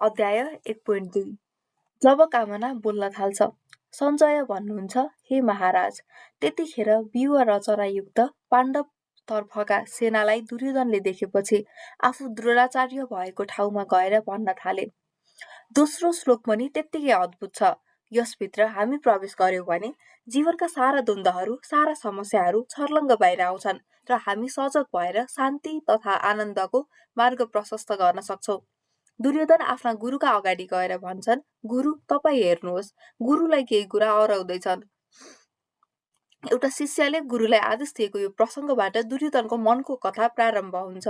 अध्याय 1.2 जब कामना बोल्न थाल्छ। सञ्जय भन्नुहुन्छ, हे महाराज, त्यतिखेर व्यूह रचनायुक्त पाण्डवतर्फका सेनालाई दुर्योधनले देखेपछि आफू द्रोणाचार्य भएको ठाउँमा गएर भन्न थाले। दोस्रो श्लोक पनि त्यत्तिकै अद्भुत छ। यसभित्र हामी प्रवेश गर्यौं भने जीवनका सारा द्वन्द्वहरू, सारा समस्याहरू छर्लङ्ग बाहिर आउँछन् र हामी सजग भएर शान्ति तथा आनन्दको मार्ग प्रशस्त गर्न सक्छौं। दुर्योधन आफ्ना गुरुका अगाडि गएर भन्छन्, गुरु, तपाईँ हेर्नुहोस्, गुरुलाई केही कुरा अराउँदैछन्। एउटा शिष्यले गुरुलाई आदेश दिएको यो प्रसङ्गबाट दुर्योधनको मनको कथा प्रारम्भ हुन्छ।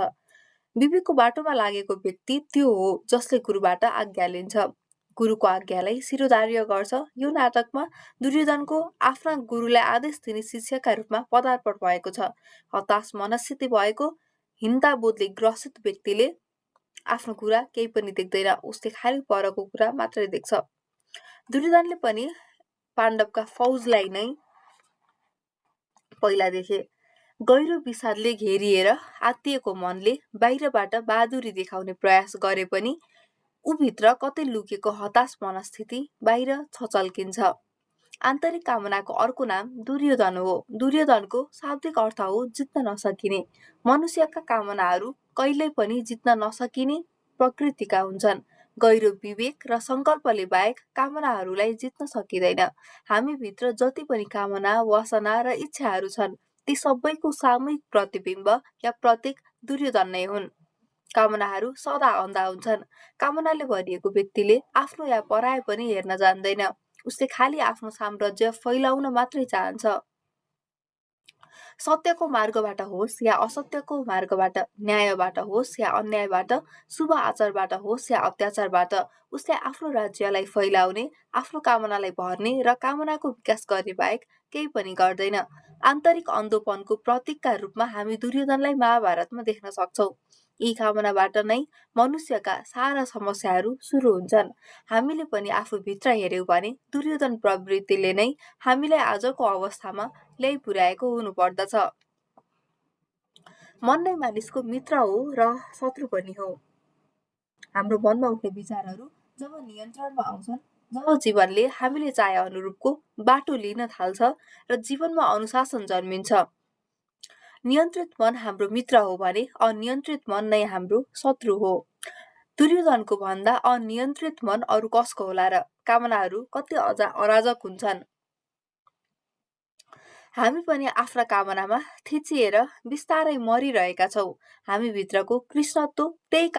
विवेकको बाटोमा लागेको व्यक्ति त्यो हो जसले गुरुबाट आज्ञा लिन्छ, गुरुको आज्ञालाई शिरोधार्य गर्छ। यो नाटकमा दुर्योधनको आफ्ना गुरुलाई आदेश दिने शिष्यका रूपमा पदार्पण भएको छ। हताश मनस्थिति भएको हिंताबोधले ग्रसित व्यक्तिले आफ्नो कुरा केही पनि देख्दैन, उसले खाली परको कुरा मात्रै देख्छ। दुर्योधनले पनि पाण्डवका फौजलाई नै पहिला देखे। गहिरो विषादले घेरिएर आत्तिएको मनले बाहिरबाट बहादुरी देखाउने प्रयास गरे पनि उभित्र कतै लुकेको हताश मनस्थिति बाहिर छचल्किन्छ। आन्तरिक कामनाको अर्को नाम दुर्योधन हो। दुर्योधनको शाब्दिक अर्थ हो जित्न नसकिने। मनुष्यका कामनाहरू कहिल्यै पनि जित्न नसकिने प्रकृतिका हुन्छन्। गहिरो विवेक र संकल्पले बाहेक कामनाहरूलाई जित्न सकिँदैन। हामीभित्र जति पनि कामना, वासना र इच्छाहरू छन्, ती सबैको सामूहिक प्रतिबिम्ब या प्रतीक दुर्योधन नै हुन्। कामनाहरू सदा अन्धा हुन्छन्। कामनाले भरिएको व्यक्तिले आफ्नो या पराय पनि हेर्न जान्दैन। उसले खाली आफ्नो साम्राज्य फैलाउन मात्रै चाहन्छ। सत्यको मार्गबाट होस् या असत्यको मार्गबाट, न्यायबाट होस् या अन्यायबाट, शुभ आचारबाट होस् या अत्याचारबाट, उसले आफ्नो राज्यलाई फैलाउने, आफ्नो कामनालाई भर्ने र कामनाको विकास गर्ने बाहेक केही पनि गर्दैन। आन्तरिक अन्धोपनको प्रतीकका रूपमा हामी दुर्योधनलाई महाभारतमा देख्न सक्छौं। यी कामनाबाट नै मनुष्यका सारा समस्याहरू सुरु हुन्छन्। हामीले पनि आफूभित्र हेर्यौं भने दुर्योधन प्रवृत्तिले नै हामीलाई आजको अवस्थामा ल्याइ पुर्याएको हुनुपर्दछ। मन नै मानिसको मित्र हो र शत्रु पनि हो। हाम्रो मनमा उठ्ने विचारहरू जब नियन्त्रणमा आउँछन्, जब जीवनले हामीले चाहे अनुरूपको बाटो लिन थाल्छ र जीवनमा अनुशासन जन्मिन्छ, नियन्त्रित मन हाम्रो मित्र हो भने अनियन्त्रित मन नै हाम्रो शत्रु हो। दुर्योधनको भन्दा अनियन्त्रित मन अरू कसको होला र? कामनाहरू कति अराजक हुन्छन्। हामी पनि आफ्ना कामनामा थिचिएर बिस्तारै मरिरहेका छौं। हामी भित्रको कृष्णत्व त्यही